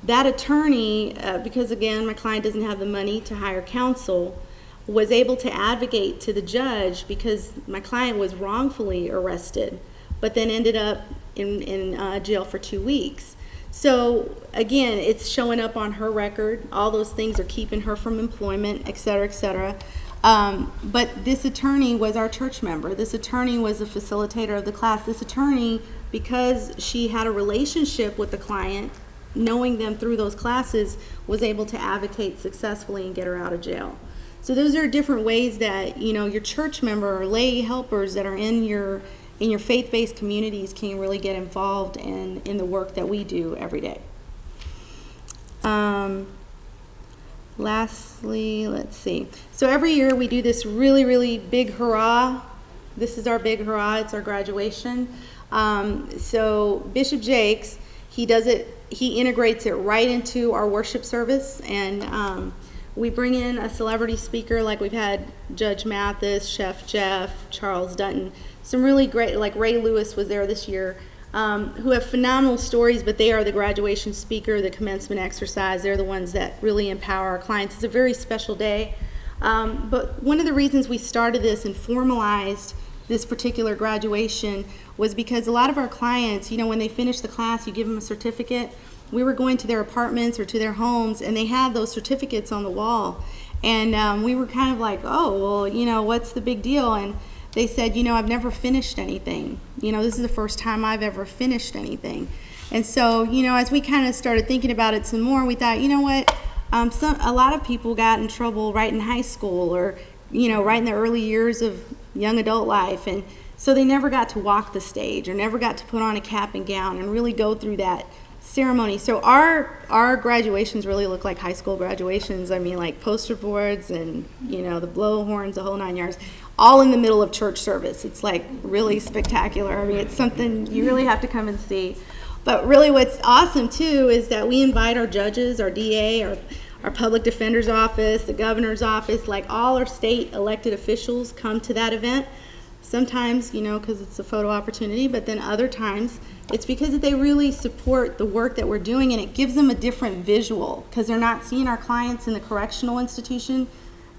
That attorney, because again, my client doesn't have the money to hire counsel, was able to advocate to the judge because my client was wrongfully arrested, but then ended up in jail for 2 weeks. So again, it's showing up on her record. All those things are keeping her from employment, et cetera, et cetera. But this attorney was our church member. This attorney was a facilitator of the class. This attorney, because she had a relationship with the client, knowing them through those classes, was able to advocate successfully and get her out of jail. So those are different ways that, you know, your church member or lay helpers that are in your faith-based communities can really get involved in the work that we do every day. Lastly, let's see. So every year we do this really, really big hurrah. This is our big hurrah. It's our graduation. So Bishop Jakes, he integrates it right into our worship service, and we bring in a celebrity speaker, like we've had Judge Mathis, Chef Jeff, Charles Dutton, some really great, like Ray Lewis was there this year, who have phenomenal stories, but they are the graduation speaker, the commencement exercise. They're the ones that really empower our clients. It's a very special day. But one of the reasons we started this and formalized this particular graduation was because a lot of our clients, you know, when they finish the class, you give them a certificate. We were going to their apartments or to their homes, and they had those certificates on the wall. And we were kind of like, oh, well, you know, what's the big deal? And they said, you know, I've never finished anything. You know, this is the first time I've ever finished anything. And so, you know, as we kind of started thinking about it some more, we thought, you know what, a lot of people got in trouble right in high school or, you know, right in the early years of young adult life. And so they never got to walk the stage or never got to put on a cap and gown and really go through that ceremony. So our graduations really look like high school graduations. I mean, like poster boards and, you know, the blow horns, the whole 9 yards, all in the middle of church service. It's like really spectacular. I mean, it's something you really have to come and see. But really what's awesome too is that we invite our judges, our DA, our public defender's office, the governor's office, like all our state elected officials come to that event. Sometimes, you know, because it's a photo opportunity, but then other times it's because they really support the work that we're doing, and it gives them a different visual because they're not seeing our clients in the correctional institution.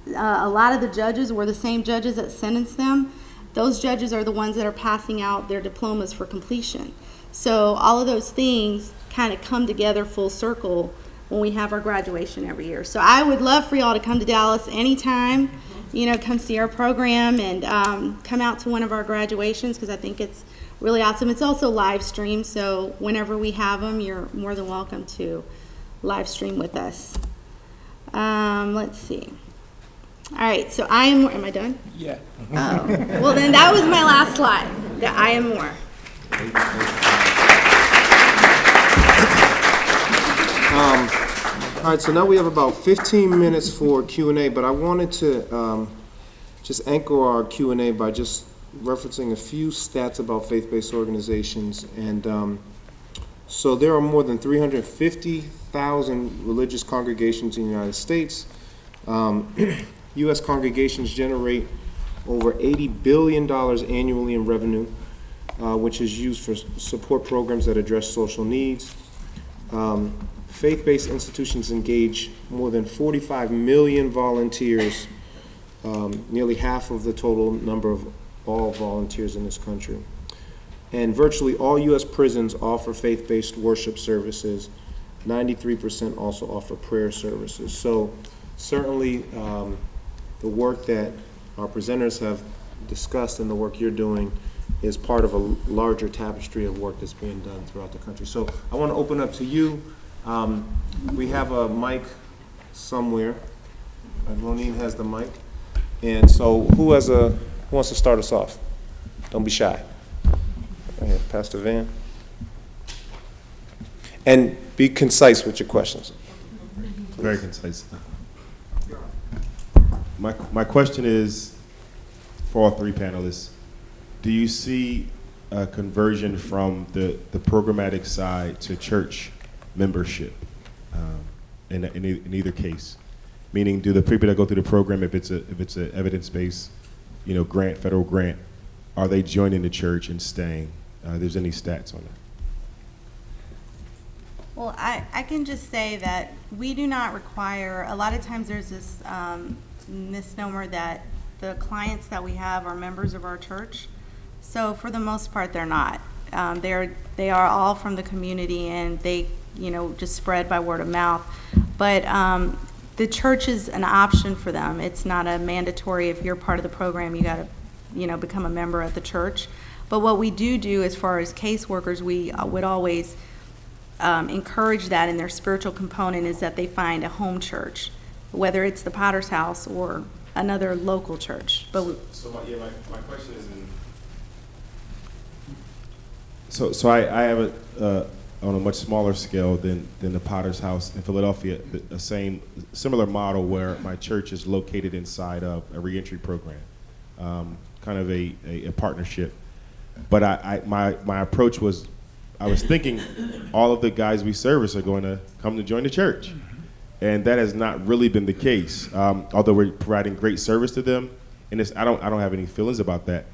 A lot of the judges were the same judges that sentenced them. Those judges are the ones that are passing out their diplomas for completion. So all of those things kind of come together full circle when we have our graduation every year. So I would love for y'all to come to Dallas anytime, you know, come see our program and come out to one of our graduations because I think it's really awesome. It's also live streamed, so whenever we have them, you're more than welcome to live stream with us. Let's see. All right, so I am more. Am I done? Yeah. Oh, well then that was my last slide, the I am more. All right, so now we have about 15 minutes for Q&A, but I wanted to just anchor our Q&A by just referencing a few stats about faith-based organizations. And so there are more than 350,000 religious congregations in the United States. U.S. congregations generate over $80 billion annually in revenue, which is used for support programs that address social needs. Faith-based institutions engage more than 45 million volunteers, nearly half of the total number of all volunteers in this country. And virtually all U.S. prisons offer faith-based worship services. 93% also offer prayer services. So certainly the work that our presenters have discussed and the work you're doing is part of a larger tapestry of work that's being done throughout the country. So I want to open up to you. We have a mic somewhere. Roneen has the mic. And so who wants to start us off? Don't be shy. Right here, Pastor Van. And be concise with your questions. Very concise. My question is for all three panelists. Do you see a conversion from the programmatic side to church membership in either case? Meaning, do the people that go through the program, if it's a evidence-based, grant, federal grant, are they joining the church and staying? There's any stats on that? Well, I can just say that we do not require, a lot of times there's this misnomer that the clients that we have are members of our church. So for the most part, they're not. They are all from the community, and they, just spread by word of mouth. But the church is an option for them. It's not a mandatory, if you're part of the program, you got to, become a member of the church. But what we do as far as caseworkers, we would always encourage that in their spiritual component is that they find a home church, whether it's the Potter's House or another local church. But my question is So I have it on a much smaller scale than the Potter's House in Philadelphia, a similar model where my church is located inside of a reentry program, kind of a partnership. But my approach was, I was thinking all of the guys we service are going to come to join the church. And that has not really been the case. Although we're providing great service to them, and I don't have any feelings about that.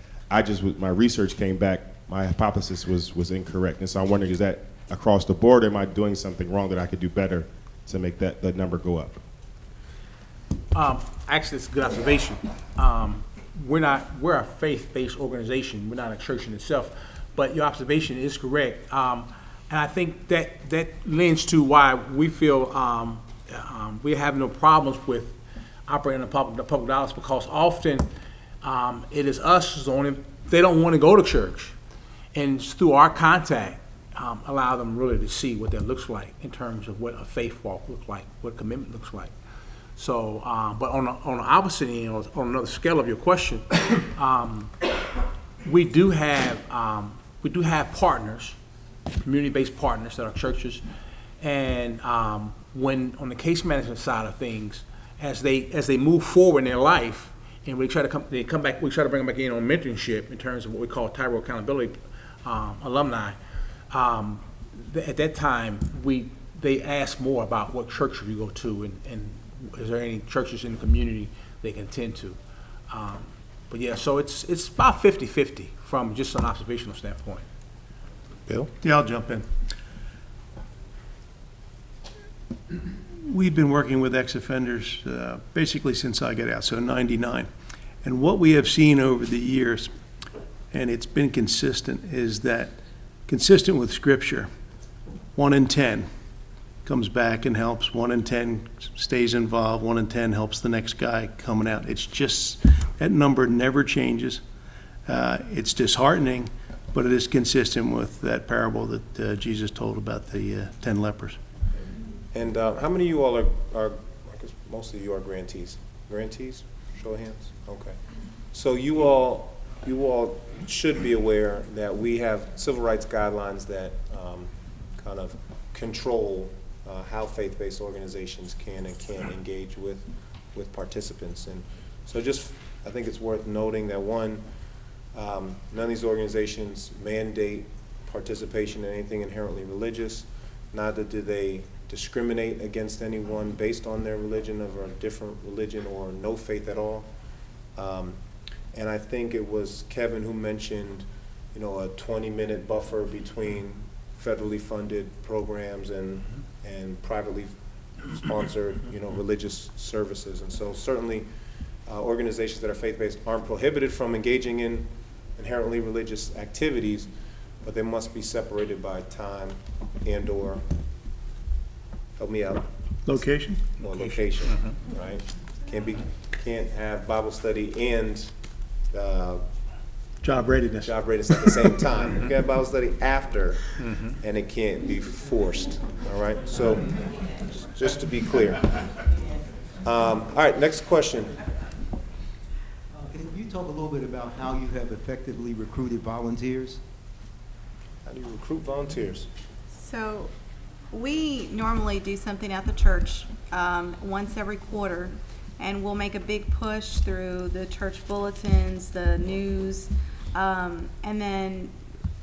My research came back, my hypothesis was incorrect. And so I'm wondering, is that across the board, or am I doing something wrong that I could do better to make that number go up? Actually, it's a good observation. We're a faith-based organization. We're not a church in itself, but your observation is correct. And I think that lends to why we feel we have no problems with operating the public dollars, because often it is us they don't want to go to church, and it's through our contact allow them really to see what that looks like in terms of what a faith walk looks like, what commitment looks like. So, but on the opposite end, on another scale of your question, we do have partners, community-based partners that are churches, and when on the case management side of things, as they move forward in their life, and we try to bring them back in on mentorship in terms of what we call Tyro Accountability alumni. At that time, they ask more about what church you go to, and is there any churches in the community they can attend to. But yeah, so it's about 50-50 from just an observational standpoint. Bill? Yeah, I'll jump in. We've been working with ex-offenders basically since I got out, so 99. And what we have seen over the years, and it's been consistent, is that consistent with Scripture, 1 in 10 comes back and helps, 1 in 10 stays involved, 1 in 10 helps the next guy coming out. It's just, that number never changes. It's disheartening, but it is consistent with that parable that Jesus told about the 10 lepers. And how many of you all are, I guess most of you are grantees? Grantees? Show of hands? Okay. So you all should be aware that we have civil rights guidelines that kind of control how faith-based organizations can and can't engage with participants. And so just I think it's worth noting that one, none of these organizations mandate participation in anything inherently religious. Neither do they discriminate against anyone based on their religion of a different religion or no faith at all. And I think it was Kevin who mentioned, a 20-minute buffer between federally funded programs and privately sponsored, religious services. And so certainly organizations that are faith-based aren't prohibited from engaging in inherently religious activities, but they must be separated by time and/or, help me out, Location? or location, right? Can't have Bible study and Job readiness. job readiness at the same time. You can have Bible study after, and it can't be forced, all right? So, just to be clear. All right, next question. Can you talk a little bit about how you have effectively recruited volunteers? How do you recruit volunteers? So we normally do something at the church once every quarter, and we'll make a big push through the church bulletins, the news, and then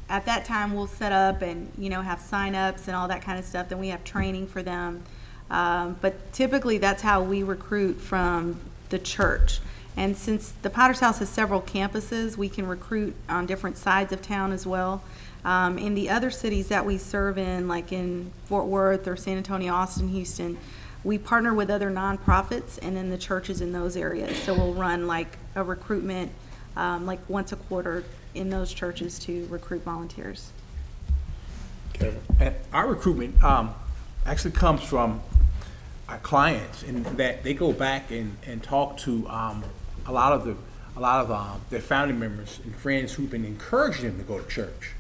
at that time we'll set up and have sign-ups and all that kind of stuff. Then we have training for them, but typically that's how we recruit from the church. And since the Potter's House has several campuses, we can recruit on different sides of town as well. In the other cities that we serve in, like in Fort Worth or San Antonio, Austin, Houston, we partner with other nonprofits and then the churches in those areas. So we'll run like a recruitment like once a quarter in those churches to recruit volunteers. Kevin? And our recruitment actually comes from our clients, in that they go back and talk to a lot of their family members and friends who've been encouraging them to go to church.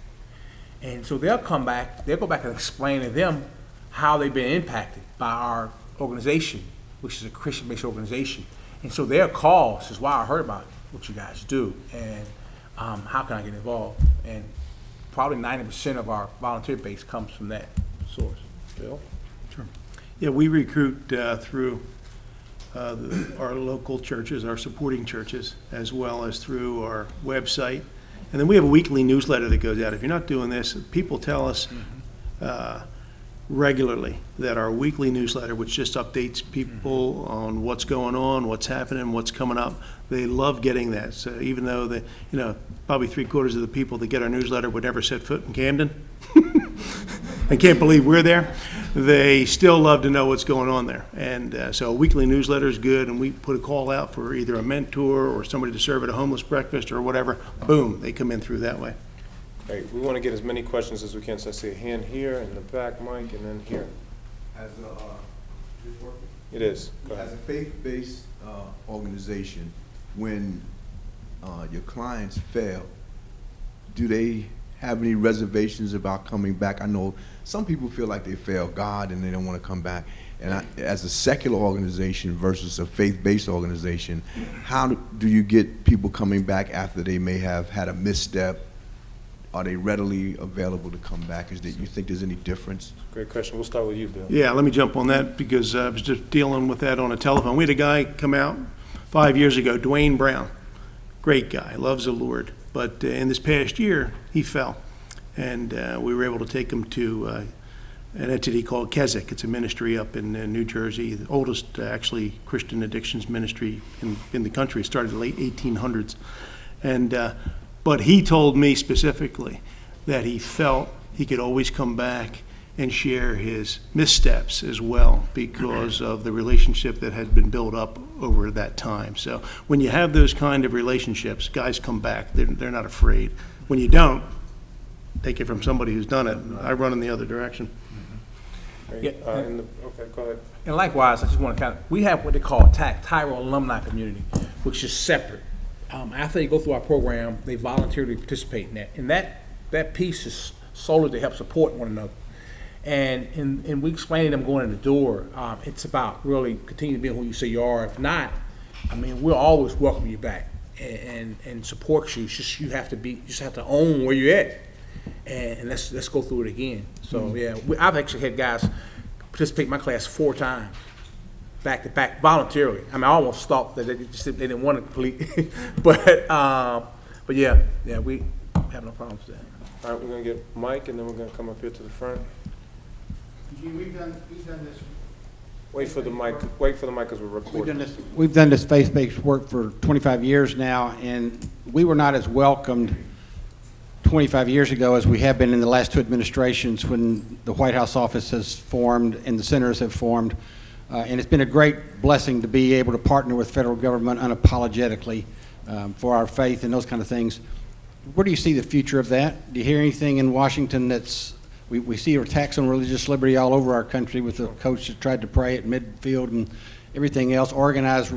And so they'll go back and explain to them how they've been impacted by our organization, which is a Christian-based organization. And so they'll call, says, wow, I heard about what you guys do, and how can I get involved? And probably 90% of our volunteer base comes from that source. Bill? Sure. Yeah, we recruit through our local churches, our supporting churches, as well as through our website. And then we have a weekly newsletter that goes out. If you're not doing this, people tell us regularly that our weekly newsletter, which just updates people on what's going on, what's happening, what's coming up, they love getting that. So even though probably 3/4 of the people that get our newsletter would never set foot in Camden, they can't believe we're there, they still love to know what's going on there. And so a weekly newsletter is good, and we put a call out for either a mentor or somebody to serve at a homeless breakfast or whatever. Boom, they come in through that way. Great. We want to get as many questions as we can. So I see a hand here in the back, Mike, and then here. As It is. Go ahead. a faith-based organization, when your clients fail, do they have any reservations about coming back? I know some people feel like they failed God and they don't want to come back. And as a secular organization versus a faith-based organization, how do you get people coming back after they may have had a misstep? Are they readily available to come back? You think there's any difference? Great question. We'll start with you, Bill. Yeah, let me jump on that because I was just dealing with that on a telephone. We had a guy come out 5 years ago, Dwayne Brown. Great guy, loves the Lord. But in this past year, he fell. And we were able to take him to an entity called Keswick. It's a ministry up in New Jersey, the oldest actually Christian addictions ministry in the country. It started in the late 1800s. And but he told me specifically that he felt he could always come back and share his missteps as well because of the relationship that had been built up over that time. So when you have those kind of relationships, guys come back. They're not afraid. When you don't, take it from somebody who's done it. I run in the other direction. Great. Yeah. Okay, go ahead. And likewise, I just want to we have what they call Tyrell Alumni Community, which is separate. After they go through our program, they voluntarily participate in that. And that piece is solely to help support one another. And we explain to them going in the door, it's about really continuing to be who you say you are. If not, I mean, we'll always welcome you back and support you. It's just you just have to own where you're at. And let's go through it again. So yeah, I've actually had guys participate in my class 4 times. back to back voluntarily. I mean, I almost stopped that they didn't want to complete, but yeah, we have no problems with that. All right, we're gonna get Mike, and then we're gonna come up here to the front. Eugene, we've done this. Wait for the mic, because we're recording. We've done this faith-based work for 25 years now, and we were not as welcomed 25 years ago as we have been in the last two administrations when the White House office has formed and the centers have formed. And it's been a great blessing to be able to partner with federal government unapologetically for our faith and those kind of things. Where do you see the future of that? Do you hear anything in Washington that's, we see attacks on religious liberty all over our country with the coach that tried to pray at midfield and everything else. Organized,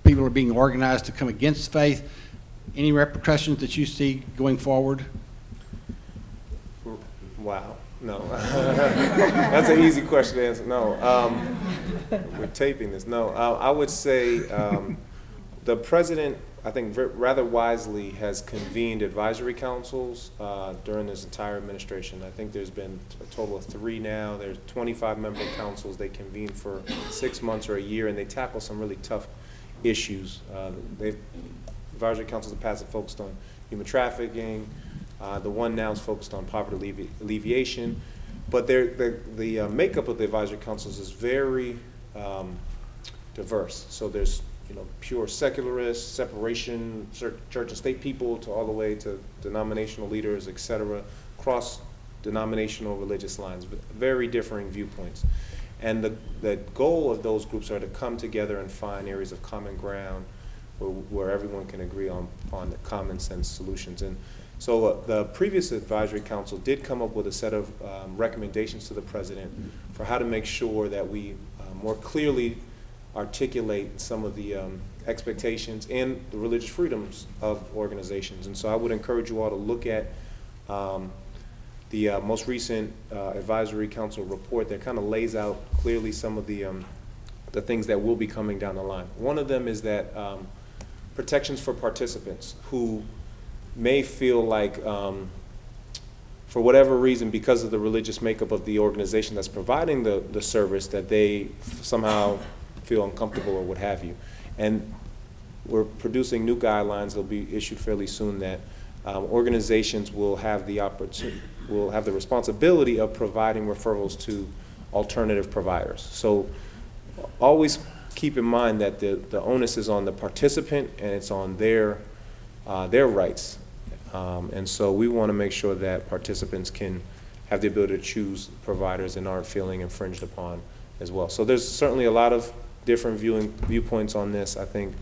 people are being organized to come against faith. Any repercussions that you see going forward? Wow, no. That's an easy question to answer. No, we're taping this. No, I would say the president, I think rather wisely, has convened advisory councils during this entire administration. I think there's been a total of 3 now. There's 25 member councils. They convene for 6 months or a year, and they tackle some really tough issues. Advisory councils in the past have focused on human trafficking. The one now is focused on poverty alleviation. But the makeup of the advisory councils is very diverse. So there's pure secularists, separation, church and state people, to all the way to denominational leaders, et cetera, cross-denominational religious lines, very differing viewpoints. And the goal of those groups are to come together and find areas of common ground where everyone can agree on the common sense solutions. And so the previous advisory council did come up with a set of recommendations to the president for how to make sure that we more clearly articulate some of the expectations and the religious freedoms of organizations. And so I would encourage you all to look at the most recent advisory council report that kind of lays out clearly some of the things that will be coming down the line. One of them is that protections for participants who may feel like, for whatever reason, because of the religious makeup of the organization that's providing the service, that they somehow feel uncomfortable or what have you. And we're producing new guidelines. They'll be issued fairly soon that organizations will have the responsibility of providing referrals to alternative providers. So always keep in mind that the onus is on the participant and it's on their rights. And so we want to make sure that participants can have the ability to choose providers and aren't feeling infringed upon as well. So there's certainly a lot of different viewpoints on this. I think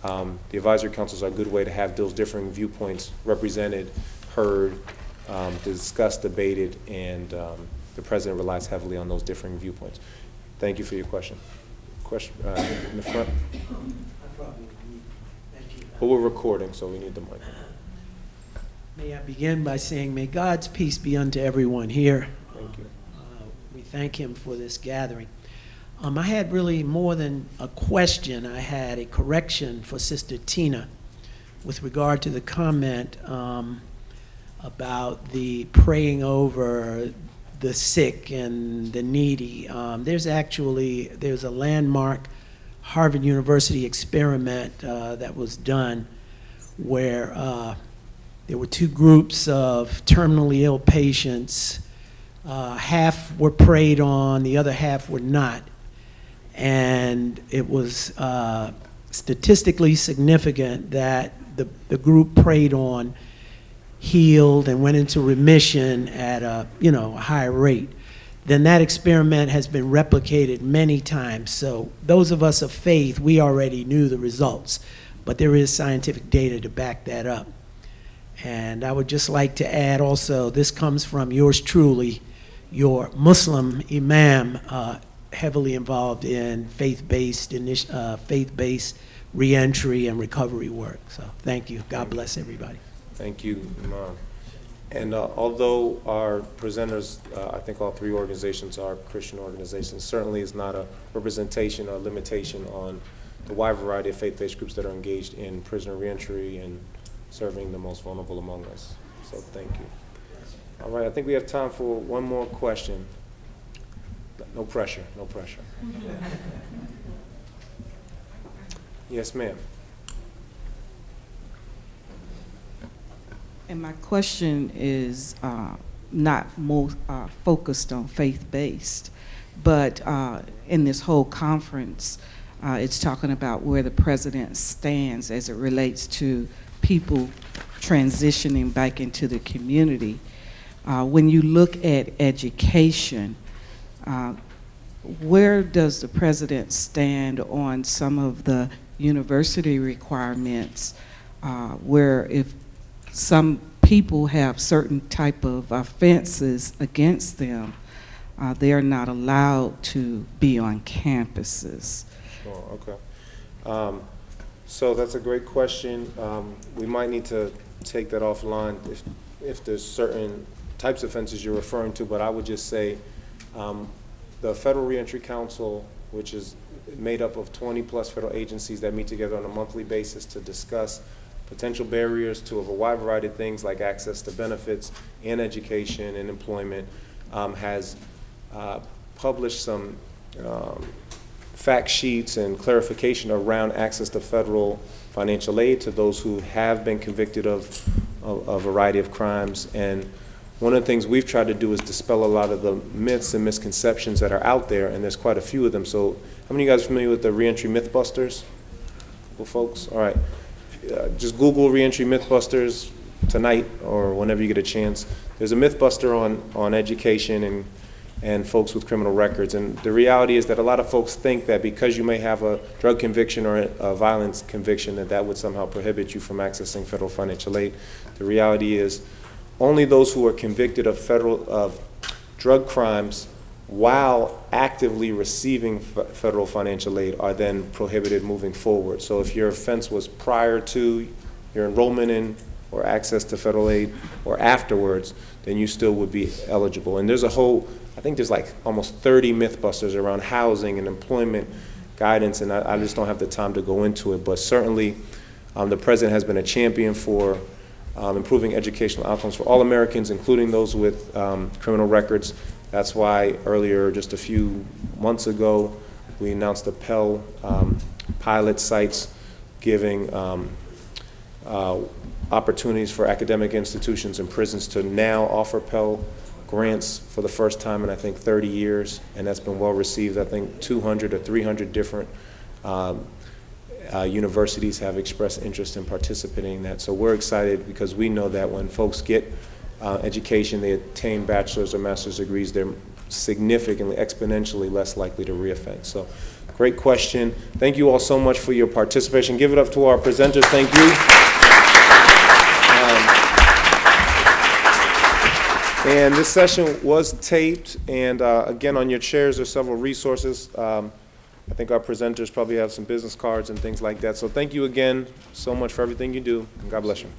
the advisory councils are a good way to have those differing viewpoints represented, heard, discussed, debated, and the president relies heavily on those differing viewpoints. Thank you for your question. Question in the front. But we're recording, so we need the mic. May I begin by saying, may God's peace be unto everyone here. Thank you. We thank him for this gathering. I had really more than a question. I had a correction for Sister Tina with regard to the comment about the praying over the sick and the needy. There's a landmark Harvard University experiment that was done where there were 2 groups of terminally ill patients. Half were prayed on, the other half were not. And it was statistically significant that the group prayed on healed and went into remission at a high rate. Then that experiment has been replicated many times. So those of us of faith, we already knew the results, but there is scientific data to back that up. And I would just like to add also, this comes from yours truly, your Muslim imam, heavily involved in faith-based reentry and recovery work. So thank you. God bless everybody. Thank you, Imam. And although our presenters, I think all 3 organizations are Christian organizations, certainly is not a representation or limitation on the wide variety of faith-based groups that are engaged in prisoner reentry and serving the most vulnerable among us. So thank you. All right, I think we have time for one more question. No pressure, no pressure. Yes, ma'am. And my question is not more focused on faith-based, but in this whole conference, it's talking about where the president stands as it relates to people transitioning back into the community. When you look at education, where does the president stand on some of the university requirements where if some people have certain type of offenses against them, they are not allowed to be on campuses? Sure, okay. So that's a great question. We might need to take that offline if there's certain types of offenses you're referring to, but I would just say the Federal Reentry Council, which is made up of 20+ federal agencies that meet together on a monthly basis to discuss potential barriers to a wide variety of things like access to benefits and education and employment, has published some fact sheets and clarification around access to federal financial aid to those who have been convicted of a variety of crimes. And one of the things we've tried to do is dispel a lot of the myths and misconceptions that are out there, and there's quite a few of them. So how many of you guys are familiar with the Reentry Mythbusters? Well, folks, all right. Just Google Reentry Mythbusters tonight or whenever you get a chance. There's a Mythbuster on education and folks with criminal records. And the reality is that a lot of folks think that because you may have a drug conviction or a violence conviction, that would somehow prohibit you from accessing federal financial aid. The reality is only those who are convicted of drug crimes while actively receiving federal financial aid are then prohibited moving forward. So if your offense was prior to your enrollment in or access to federal aid or afterwards, then you still would be eligible. And there's a whole, I think there's like almost 30 Mythbusters around housing and employment guidance, and I just don't have the time to go into it. But certainly the president has been a champion for improving educational outcomes for all Americans, including those with criminal records. That's why earlier, just a few months ago, we announced the Pell pilot sites giving opportunities for academic institutions and prisons to now offer Pell grants for the first time in, I think, 30 years, and that's been well received. I think 200 or 300 different universities have expressed interest in participating in that. So we're excited because we know that when folks get education, they attain bachelor's or master's degrees, they're significantly, exponentially less likely to reoffend. So great question. Thank you all so much for your participation. Give it up to our presenters. Thank you. And this session was taped, and again, on your chairs are several resources. I think our presenters probably have some business cards and things like that. So thank you again so much for everything you do, and God bless you.